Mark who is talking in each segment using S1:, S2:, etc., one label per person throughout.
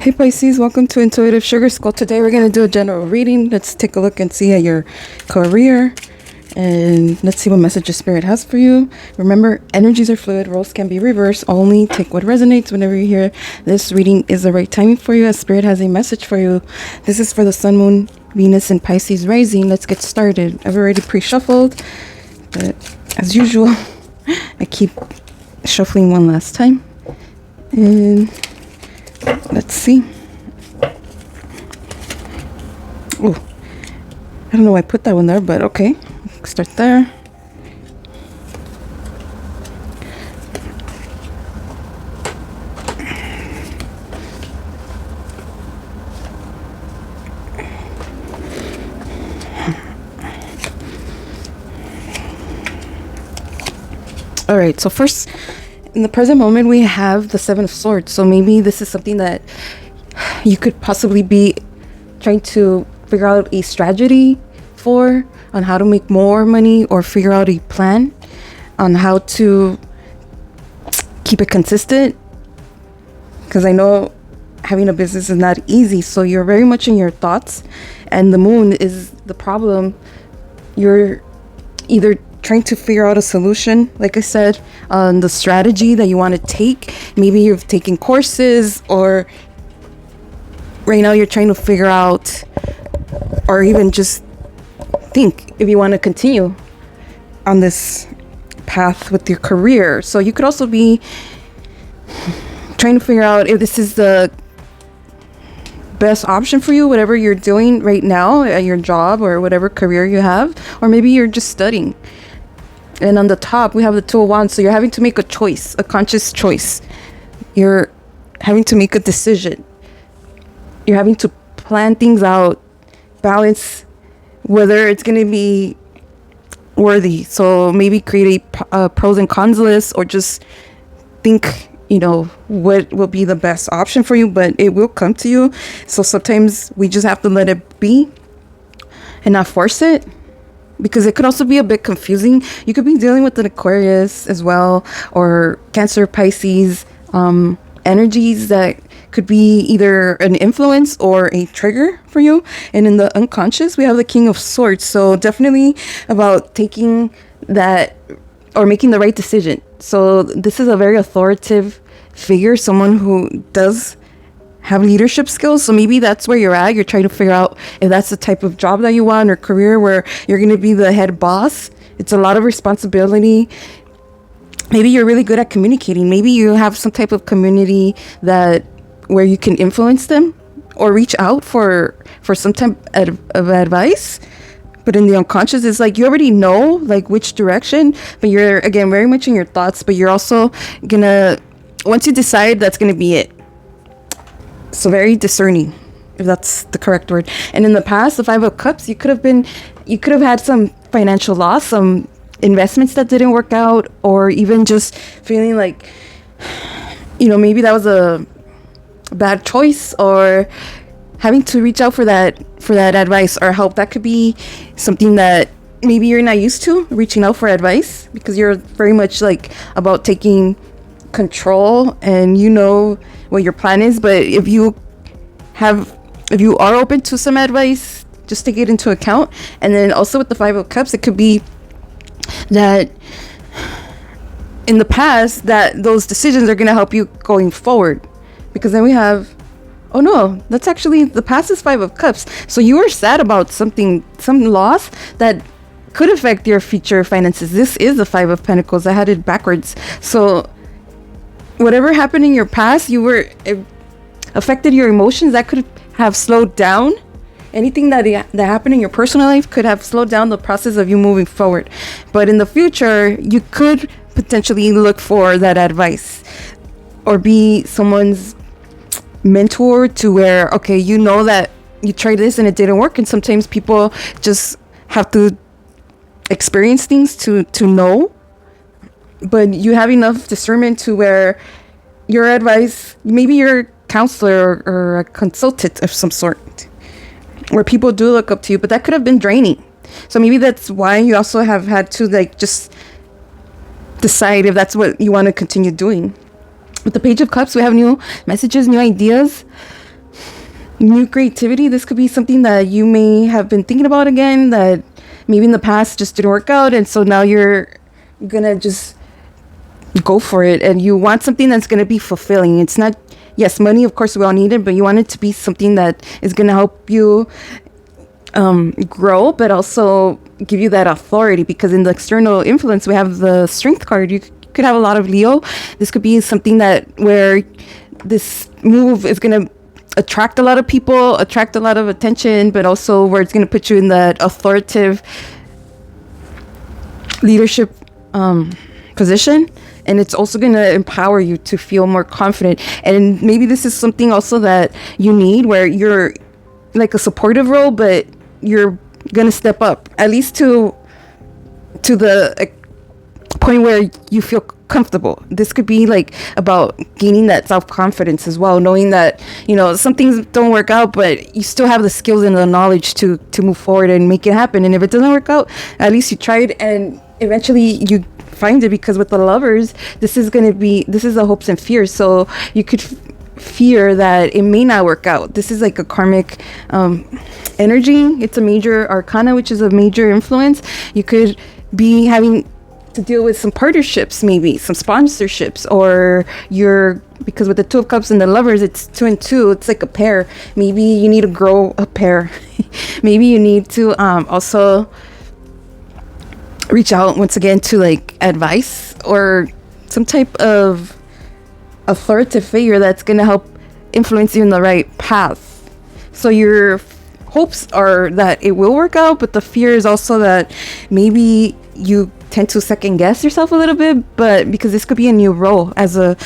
S1: Hey Pisces, welcome to Intuitive Sugar Skull. Today we're going to do a general reading. Let's take a look and see at your career. And let's see what message your spirit has for you. Remember, energies are fluid. Roles can be reversed. Only take what resonates. Whenever you hear this reading is the right timing for you, as spirit has a message for you. This is for the Sun, Moon, Venus, and Pisces rising. Let's get started. I've already pre-shuffled, but as usual, I keep shuffling one last time. And let's see. Oh, I don't know why I put that one there, but okay. Start there. All right, so first, in the present moment, we have the Seven of Swords. So maybe this is something that you could possibly be trying to figure out a strategy for, on how to make more money, or figure out a plan on how to keep it consistent. Because I know having a business is not easy. So you're very much in your thoughts, and the moon is the problem. You're either trying to figure out a solution, like I said, on the strategy that you want to take. Maybe you've taken courses, or right now you're trying to figure out, or even just think if you want to continue on this path with your career. So you could also be trying to figure out if this is the best option for you, whatever you're doing right now at your job or whatever career you have, or maybe you're just studying. And on the top, we have the Two of Wands. So you're having to make a choice, a conscious choice. You're having to make a decision. You're having to plan things out, balance whether it's going to be worthy. So maybe create a pros and cons list, or just think, what will be the best option for you, but it will come to you. So sometimes we just have to let it be and not force it, because it could also be a bit confusing. You could be dealing with an Aquarius as well, or Cancer, Pisces, energies that could be either an influence or a trigger for you. And in the unconscious, we have the King of Swords. So definitely about taking that or making the right decision. So this is a very authoritative figure, someone who does have leadership skills. So maybe that's where you're at. You're trying to figure out if that's the type of job that you want, or career where you're going to be the head boss. It's a lot of responsibility. Maybe you're really good at communicating. Maybe you have some type of community where you can influence them, or reach out for some type of advice. But in the unconscious, it's like you already know like which direction, but you're again very much in your thoughts. But you're also gonna, once you decide, that's gonna be it. So very discerning, if that's the correct word. And in the past, the Five of Cups, you could have had some financial loss, some investments that didn't work out, or even just feeling like, maybe that was a bad choice, or having to reach out for that advice or help. That could be something that maybe you're not used to, reaching out for advice, because you're very much like about taking control and what your plan is. But if you are open to some advice, just take it into account. And then also with the Five of Cups, it could be that in the past that those decisions are going to help you going forward. Because then we have, oh no, that's actually, the past is Five of Cups. So you were sad about some loss that could affect your future finances. This is the Five of Pentacles. I had it backwards. So whatever happened in your past, it affected your emotions. That could have slowed down. Anything that happened in your personal life could have slowed down the process of you moving forward. But in the future, you could potentially look for that advice, or be someone's mentor, to where, okay, that you tried this and it didn't work. And sometimes people just have to experience things to know. But you have enough discernment to where your advice, maybe you're a counselor or a consultant of some sort, where people do look up to you, but that could have been draining. So maybe that's why you also have had to just decide if that's what you want to continue doing. With the Page of Cups, we have new messages, new ideas. new creativity. This could be something that you may have been thinking about again, that maybe in the past just didn't work out, and so now you're gonna just go for it, and you want something that's gonna be fulfilling. It's not, yes, money, of course we all need it, but you want it to be something that is gonna help you grow, but also give you that authority, because in the external influence we have the Strength card. You could have a lot of Leo. This could be something that where this move is gonna attract a lot of people, attract a lot of attention, but also where it's going to put you in that authoritative leadership position. And it's also going to empower you to feel more confident. And maybe this is something also that you need, where you're like a supportive role, but you're going to step up, at least to the point where you feel comfortable. This could be like about gaining that self-confidence as well, knowing that, you know, some things don't work out, but you still have the skills and the knowledge to move forward and make it happen. And if it doesn't work out, at least you tried, and eventually you find it. Because with the Lovers, this is the hopes and fears. So you could fear that it may not work out. This is like a karmic energy. It's a major arcana, which is a major influence. You could be having to deal with some partnerships, maybe some sponsorships, or because with the Two of Cups and the Lovers, it's 2 and 2. It's like a pair. Maybe you need to grow a pair. Maybe you need to also reach out once again to like advice or some type of authoritative figure that's going to help influence you in the right path. So your hopes are that it will work out, but the fear is also that maybe you tend to second guess yourself a little bit, but because this could be a new role as a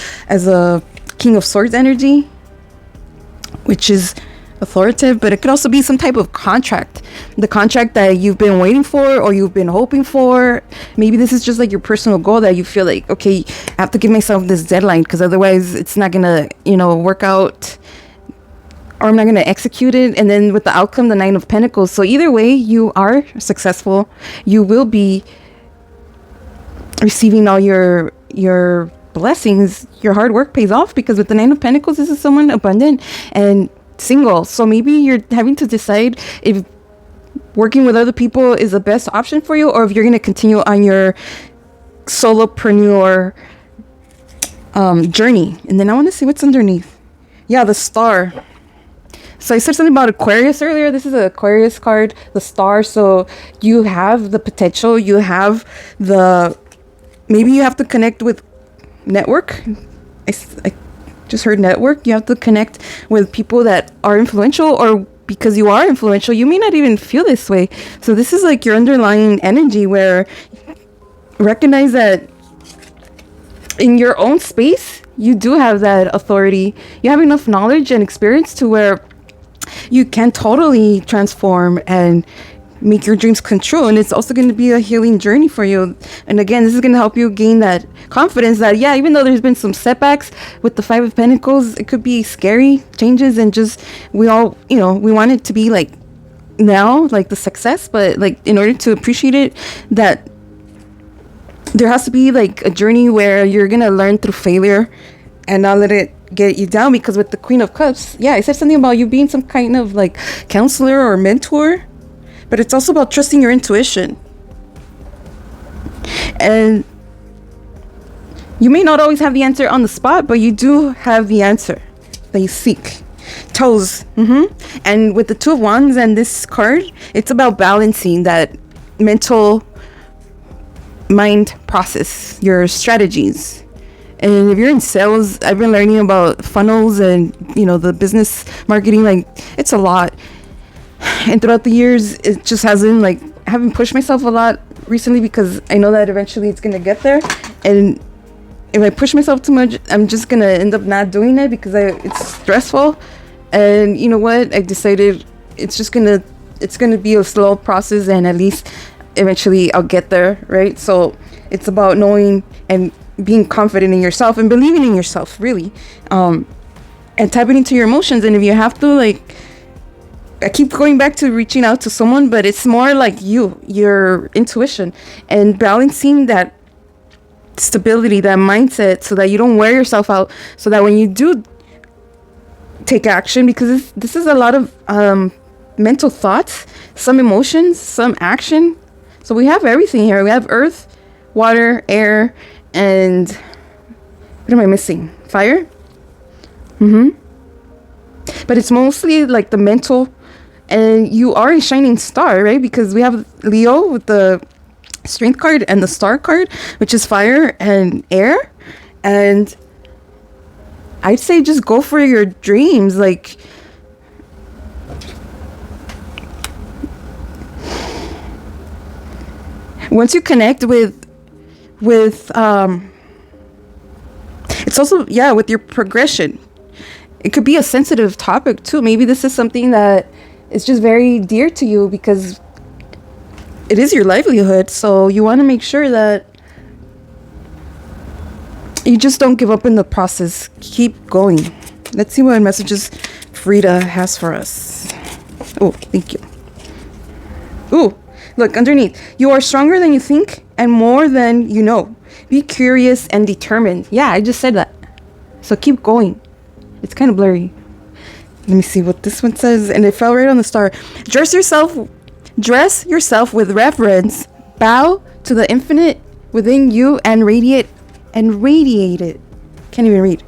S1: King of Swords energy, which is authoritative, but it could also be some type of contract, the contract that you've been waiting for or you've been hoping for. Maybe this is just like your personal goal that you feel like, okay, I have to give myself this deadline, because otherwise it's not gonna, work out, or I'm not going to execute it. And then with the outcome, the Nine of Pentacles. So either way, you are successful. You will be receiving all your blessings. Your hard work pays off, because with the Nine of Pentacles, this is someone abundant and single. So maybe you're having to decide if working with other people is the best option for you, or if you're going to continue on your solopreneur journey. And then I want to see what's underneath. Yeah, the Star. So I said something about Aquarius earlier. This is an Aquarius card, the Star. So you have the potential. You have maybe you have to connect with network. I just heard network. You have to connect with people that are influential, or because you are influential, you may not even feel this way. So this is like your underlying energy, where recognize that in your own space, you do have that authority. You have enough knowledge and experience to where you can totally transform and make your dreams come true. And it's also going to be a healing journey for you. And again, this is going to help you gain that confidence that, yeah, even though there's been some setbacks with the Five of Pentacles, it could be scary changes, and just we all, we want it to be like now, like the success, but like in order to appreciate it, that there has to be like a journey where you're going to learn through failure and not let it get you down. Because with the Queen of Cups, yeah, I said something about you being some kind of like counselor or mentor, but it's also about trusting your intuition. And you may not always have the answer on the spot, but you do have the answer that you seek. Toes. And with the Two of Wands and this card, it's about balancing that mental mind process, your strategies. And if you're in sales, I've been learning about funnels and, the business marketing. Like, it's a lot. And throughout the years, it just hasn't, I haven't pushed myself a lot recently, because I know that eventually it's going to get there. And if I push myself too much, I'm just going to end up not doing it, because it's stressful. And you know what? I decided it's going to be a slow process, and at least eventually I'll get there, right? So it's about knowing and being confident in yourself and believing in yourself, really, and tapping into your emotions. And if you have to, I keep going back to reaching out to someone, but it's more like your intuition, and balancing that stability, that mindset, so that you don't wear yourself out, so that when you do take action, because this is a lot of mental thoughts, some emotions, some action. So we have everything here. We have earth, water, air, and what am I missing? Fire? But it's mostly like the mental, and you are a shining star, right? Because we have Leo with the strength card and the star card, which is fire and air. And I'd say just go for your dreams. Like, once you connect with it's also, yeah, with your progression. It could be a sensitive topic too. Maybe this is something that is just very dear to you because it is your livelihood. So you want to make sure that you just don't give up in the process. Keep going. Let's see what messages Frida has for us. Oh, thank you. Ooh, look underneath. You are stronger than you think and more than you know. Be curious and determined. Yeah, I just said that. So keep going. It's kind of blurry. Let me see what this one says. And it fell right on the star. Dress yourself with reverence. Bow to the infinite within you and radiate it. Can't even read.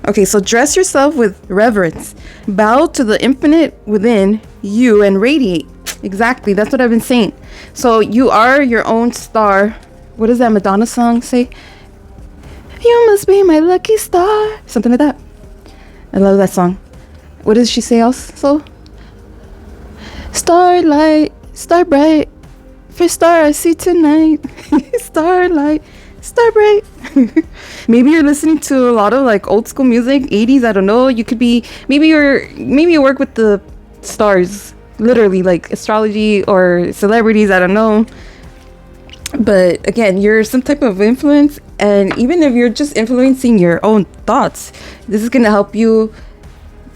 S1: Okay, so dress yourself with reverence. Bow to the infinite within you and radiate. Exactly, that's what I've been saying. So you are your own star. What does that Madonna song say? You must be my lucky star. Something like that. I love that song. What does she say else? So, starlight, star bright, first star I see tonight. Starlight, star bright. Maybe you're listening to a lot of like old school music, 80s. I don't know. You could be, maybe you work with the stars, literally like astrology or celebrities. I don't know. But again, you're some type of influence, and even if you're just influencing your own thoughts, this is going to help you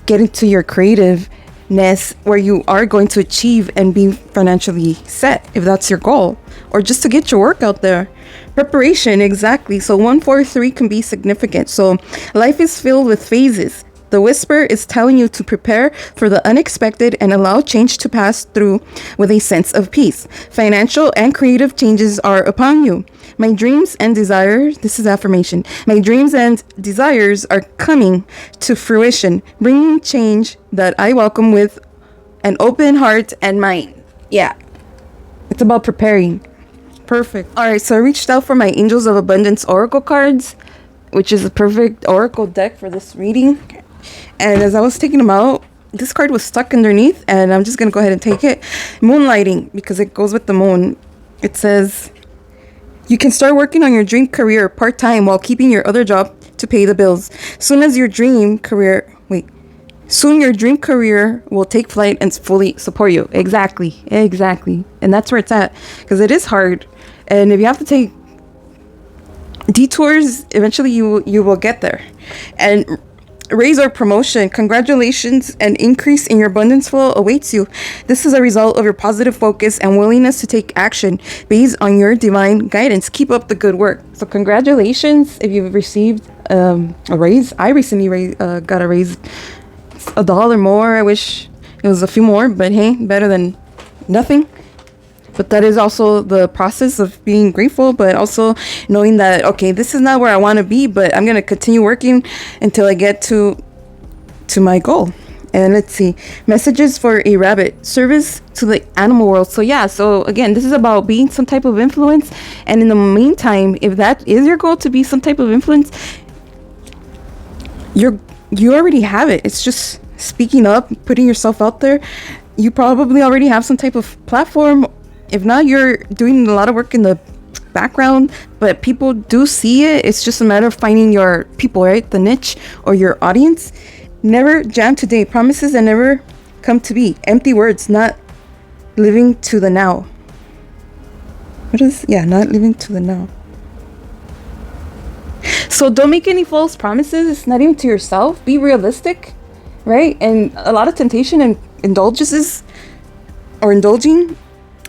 S1: get into your creativeness where you are going to achieve and be financially set, if that's your goal, or just to get your work out there. Preparation, exactly. So 143 can be significant. So life is filled with phases. The whisper is telling you to prepare for the unexpected and allow change to pass through with a sense of peace. Financial and creative changes are upon you. My dreams and desires, this is affirmation. My dreams and desires are coming to fruition, bringing change that I welcome with an open heart and mind. Yeah, it's about preparing. Perfect. All right, so I reached out for my Angels of Abundance Oracle cards, which is a perfect Oracle deck for this reading. And as I was taking them out, this card was stuck underneath, and I'm just going to go ahead and take it. Moonlighting, because it goes with the moon. It says, you can start working on your dream career part-time while keeping your other job to pay the bills. Soon your dream career will take flight and fully support you. Exactly. And that's where it's at, because it is hard. And if you have to take detours, eventually you will get there. And raise or promotion, congratulations, and increase in your abundance flow awaits you. This is a result of your positive focus and willingness to take action based on your divine guidance. Keep up the good work. So congratulations if you've received a raise. I recently got a raise, $1 more. I wish it was a few more, but hey, better than nothing. But that is also the process of being grateful, but also knowing that, okay, this is not where I want to be, but I'm going to continue working until I get to my goal. And let's see, messages for a rabbit, service to the animal world. So yeah, so again, this is about being some type of influence. And in the meantime, if that is your goal, to be some type of influence, you already have it. It's just speaking up, putting yourself out there. You probably already have some type of platform. If not, you're doing a lot of work in the background, but people do see it. It's just a matter of finding your people, right? The niche or your audience. Never jam today. Promises that never come to be. Empty words, not living to the now. Not living to the now. So don't make any false promises. It's not even to yourself. Be realistic, right? And a lot of temptation and indulging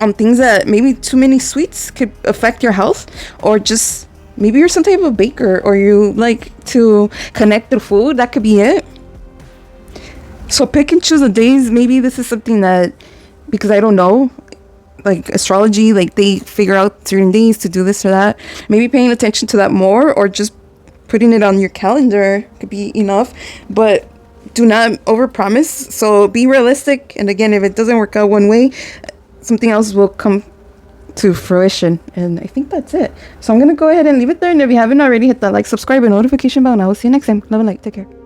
S1: on things that maybe too many sweets could affect your health, or just maybe you're some type of baker or you like to connect the food. That could be it. So pick and choose the days. Maybe this is something that, because I don't know, like astrology, like they figure out certain days to do this or that. Maybe paying attention to that more, or just putting it on your calendar could be enough. But do not overpromise. So be realistic. And again, if it doesn't work out one way, something else will come to fruition. And I think that's it. So I'm going to go ahead and leave it there. And if you haven't already, hit that like, subscribe, and notification bell. And I will see you next time. Love and light. Take care.